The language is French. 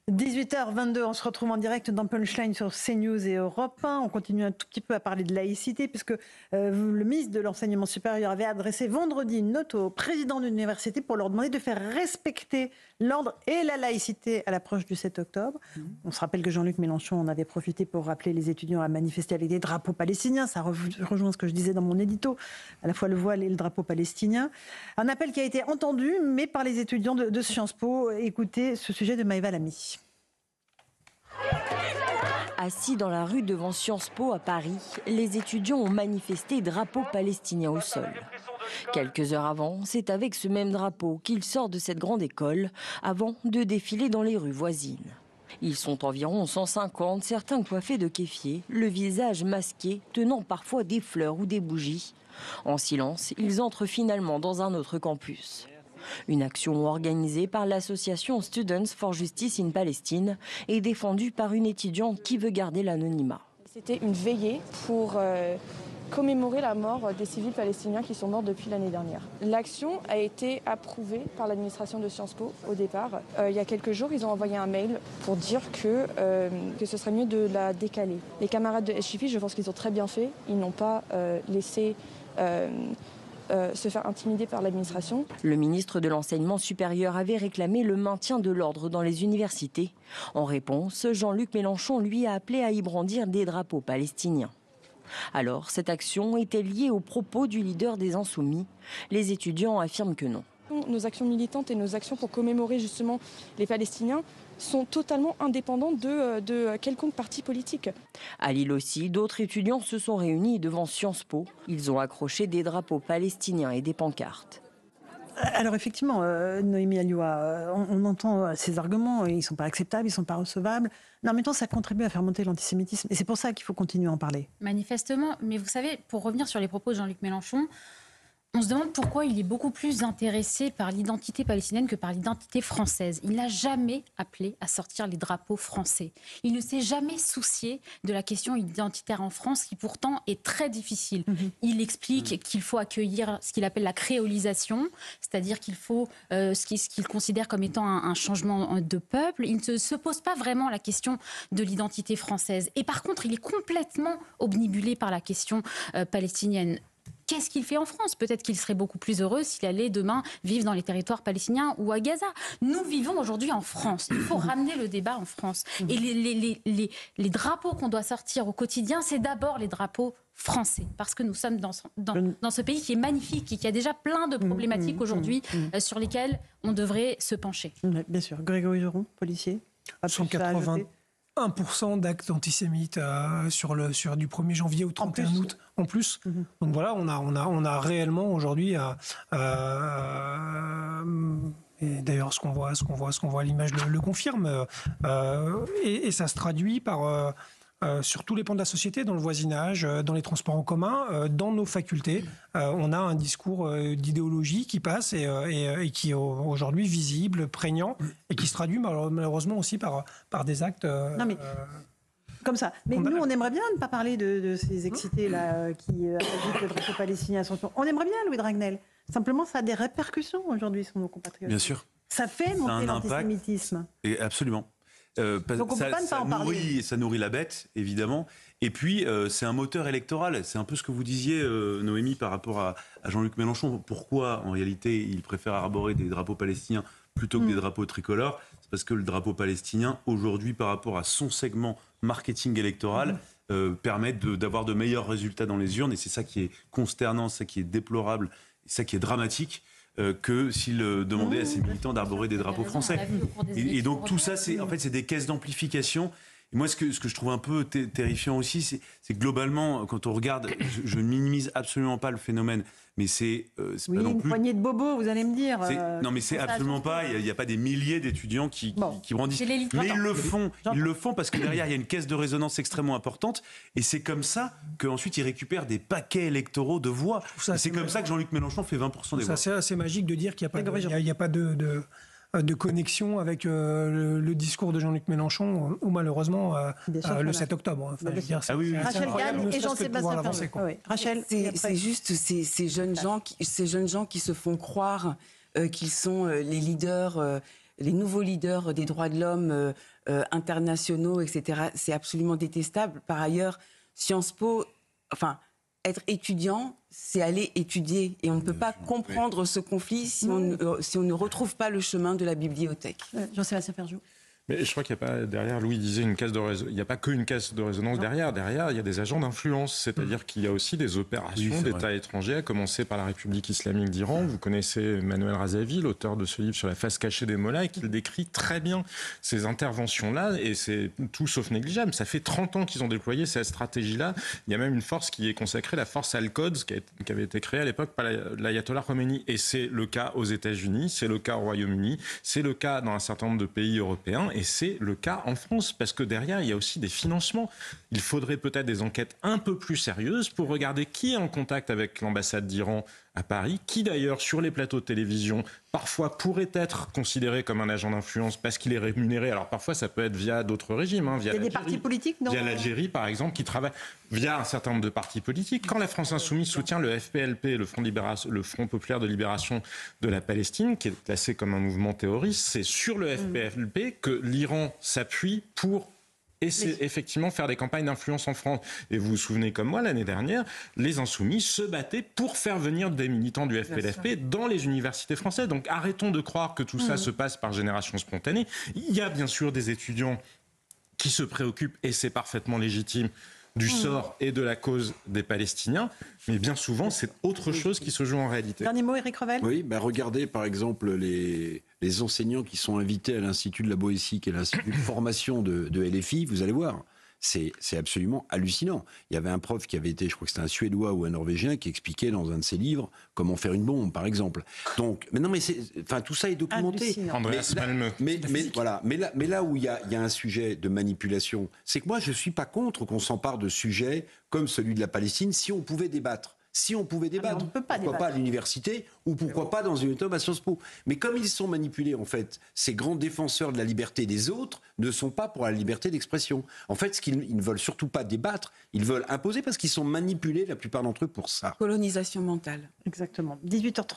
18h22, on se retrouve en direct dans Punchline sur CNews et Europe 1. On continue un tout petit peu à parler de laïcité puisque le ministre de l'Enseignement supérieur avait adressé vendredi une note aux présidents d'université pour leur demander de faire respecter l'ordre et la laïcité à l'approche du 7 octobre. On se rappelle que Jean-Luc Mélenchon en avait profité pour rappeler les étudiants à manifester avec des drapeaux palestiniens. Ça rejoint ce que je disais dans mon édito, à la fois le voile et le drapeau palestinien. Un appel qui a été entendu, mais par les étudiants de Sciences Po. Écoutez ce sujet de Maëva Lamy. Assis dans la rue devant Sciences Po à Paris, les étudiants ont manifesté drapeau palestinien au sol. Quelques heures avant, c'est avec ce même drapeau qu'ils sortent de cette grande école avant de défiler dans les rues voisines. Ils sont environ 150, certains coiffés de kéfier, le visage masqué, tenant parfois des fleurs ou des bougies. En silence, ils entrent finalement dans un autre campus. Une action organisée par l'association Students for Justice in Palestine et défendue par une étudiante qui veut garder l'anonymat. C'était une veillée pour commémorer la mort des civils palestiniens qui sont morts depuis l'année dernière. L'action a été approuvée par l'administration de Sciences Po au départ. Il y a quelques jours, ils ont envoyé un mail pour dire que ce serait mieux de la décaler. Les camarades de SJP, je pense qu'ils ont très bien fait. Ils n'ont pas laissé se faire intimider par l'administration. Le ministre de l'Enseignement supérieur avait réclamé le maintien de l'ordre dans les universités. En réponse, Jean-Luc Mélenchon lui a appelé à y brandir des drapeaux palestiniens. Alors, cette action était liée aux propos du leader des Insoumis. Les étudiants affirment que non. Nos actions militantes et nos actions pour commémorer justement les Palestiniens sont totalement indépendantes de quelconque parti politique. À Lille aussi, d'autres étudiants se sont réunis devant Sciences Po. Ils ont accroché des drapeaux palestiniens et des pancartes. Alors effectivement, Noémie Alioua, on entend ces arguments, ils ne sont pas acceptables, ils ne sont pas recevables. Mais en même temps, ça contribue à faire monter l'antisémitisme. Et c'est pour ça qu'il faut continuer à en parler. Manifestement, mais vous savez, pour revenir sur les propos de Jean-Luc Mélenchon, on se demande pourquoi il est beaucoup plus intéressé par l'identité palestinienne que par l'identité française. Il n'a jamais appelé à sortir les drapeaux français. Il ne s'est jamais soucié de la question identitaire en France, qui pourtant est très difficile. Il explique qu'il faut accueillir ce qu'il appelle la créolisation, c'est-à-dire qu'il faut ce qu'il considère comme étant un changement de peuple. Il ne se pose pas vraiment la question de l'identité française. Et par contre, il est complètement obnubilé par la question palestinienne. Qu'est-ce qu'il fait en France? Peut-être qu'il serait beaucoup plus heureux s'il allait demain vivre dans les territoires palestiniens ou à Gaza. Nous vivons aujourd'hui en France. Il faut ramener le débat en France. Et les drapeaux qu'on doit sortir au quotidien, c'est d'abord les drapeaux français. Parce que nous sommes dans ce pays qui est magnifique et qui a déjà plein de problématiques aujourd'hui sur lesquelles on devrait se pencher. Bien sûr. Grégory Joron, policier. 1% d'actes antisémites du 1er janvier au 31 août en plus. Donc voilà, on a réellement aujourd'hui et d'ailleurs ce qu'on voit à l'image le confirme et ça se traduit par sur tous les pans de la société, dans le voisinage, dans les transports en commun, dans nos facultés. On a un discours d'idéologie qui passe et qui est aujourd'hui visible, prégnant, et qui se traduit malheureusement aussi par des actes... Comme ça. Mais nous, on aimerait bien ne pas parler de ces excités-là qui agitent le drapeau palestinien. On aimerait bien, Louis Dragnel. Simplement, ça a des répercussions aujourd'hui sur nos compatriotes. Bien sûr. Ça fait monter l'antisémitisme. Et absolument. Donc on peut pas ne pas en parler. Ça nourrit la bête, évidemment. Et puis, c'est un moteur électoral. C'est un peu ce que vous disiez, Noémie, par rapport à Jean-Luc Mélenchon. Pourquoi, en réalité, il préfère arborer des drapeaux palestiniens plutôt que des drapeaux tricolores? C'est parce que le drapeau palestinien, aujourd'hui, par rapport à son segment marketing électoral, permet d'avoir de meilleurs résultats dans les urnes. Et c'est ça qui est consternant, ça qui est déplorable, ça qui est dramatique. Que s'il demandait à ses militants d'arborer des drapeaux français. Et donc tout ça, c'est des caisses d'amplification. Et moi, ce que je trouve un peu terrifiant aussi, c'est que globalement, quand on regarde, je ne minimise absolument pas le phénomène, mais c'est pas non plus... une poignée de bobos, vous allez me dire. Non, mais c'est absolument pas. Il n'y a pas des milliers d'étudiants qui brandissent. Mais ils le font parce que derrière, il y a une caisse de résonance extrêmement importante. Et c'est comme ça qu'ensuite, ils récupèrent des paquets électoraux de voix. C'est comme ça que Jean-Luc Mélenchon fait 20% des voix. C'est assez magique de dire qu'il n'y a pas de connexion avec le discours de Jean-Luc Mélenchon, ou malheureusement le 7 octobre. Rachel Kahn et Jean-Sébastien Ferjeux. Rachel, c'est juste ces jeunes gens qui se font croire qu'ils sont les leaders les nouveaux leaders des droits de l'homme internationaux, etc. C'est absolument détestable. Par ailleurs, Sciences Po, être étudiant, c'est aller étudier. Et on ne peut pas comprendre ce conflit si on ne retrouve pas le chemin de la bibliothèque. Jean-Sébastien Ferjou. Mais je crois qu'il n'y a pas derrière, Louis disait, une caisse de résonance. Il n'y a pas qu'une caisse de résonance derrière. Derrière, il y a des agents d'influence. C'est-à-dire qu'il y a aussi des opérations d'État étrangers, à commencer par la République islamique d'Iran. Vous connaissez Manuel Razavi, l'auteur de ce livre sur la face cachée des mollahs, et qui le décrit très bien, ces interventions-là. Et c'est tout sauf négligeable. Ça fait 30 ans qu'ils ont déployé cette stratégie-là. Il y a même une force qui est consacrée, la force Al-Quds, qui avait été créée à l'époque par l'ayatollah Khomeini. Et c'est le cas aux États-Unis, c'est le cas au Royaume-Uni, c'est le cas dans un certain nombre de pays européens. Et c'est le cas en France, parce que derrière, il y a aussi des financements. Il faudrait peut-être des enquêtes un peu plus sérieuses pour regarder qui est en contact avec l'ambassade d'Iran à Paris, qui d'ailleurs, sur les plateaux de télévision, parfois pourrait être considéré comme un agent d'influence parce qu'il est rémunéré. Alors parfois, ça peut être via d'autres régimes, via il y a des partis politiques, non ? Via l'Algérie, par exemple, qui travaille via un certain nombre de partis politiques. Quand la France Insoumise soutient le FPLP, le Front Populaire de Libération de la Palestine, qui est classé comme un mouvement terroriste, c'est sur le FPLP que l'Iran s'appuie pour effectivement faire des campagnes d'influence en France. Et vous vous souvenez comme moi, l'année dernière, les Insoumis se battaient pour faire venir des militants du FPLFP dans les universités françaises. Donc arrêtons de croire que tout ça se passe par génération spontanée. Il y a bien sûr des étudiants qui se préoccupent, et c'est parfaitement légitime, du sort et de la cause des Palestiniens, mais bien souvent, c'est autre chose qui se joue en réalité. Dernier mot, Éric Revel ? Oui, regardez par exemple les enseignants qui sont invités à l'Institut de la Boétie, qui est l'Institut de formation de LFI, vous allez voir. C'est absolument hallucinant. Il y avait un prof qui avait été, je crois que c'était un Suédois ou un Norvégien, qui expliquait dans un de ses livres comment faire une bombe, par exemple. Donc, mais non, mais tout ça est documenté. Andreas Malmö. Mais là où il y a un sujet de manipulation, c'est que moi, je suis pas contre qu'on s'empare de sujets comme celui de la Palestine si on pouvait débattre. Si on pouvait débattre, pourquoi pas à l'université ou pourquoi pas dans une école à Sciences Po. Mais comme ils sont manipulés, en fait, ces grands défenseurs de la liberté des autres ne sont pas pour la liberté d'expression. En fait, ils ne veulent surtout pas débattre, ils veulent imposer parce qu'ils sont manipulés, la plupart d'entre eux, pour ça. Colonisation mentale. Exactement. 18h30.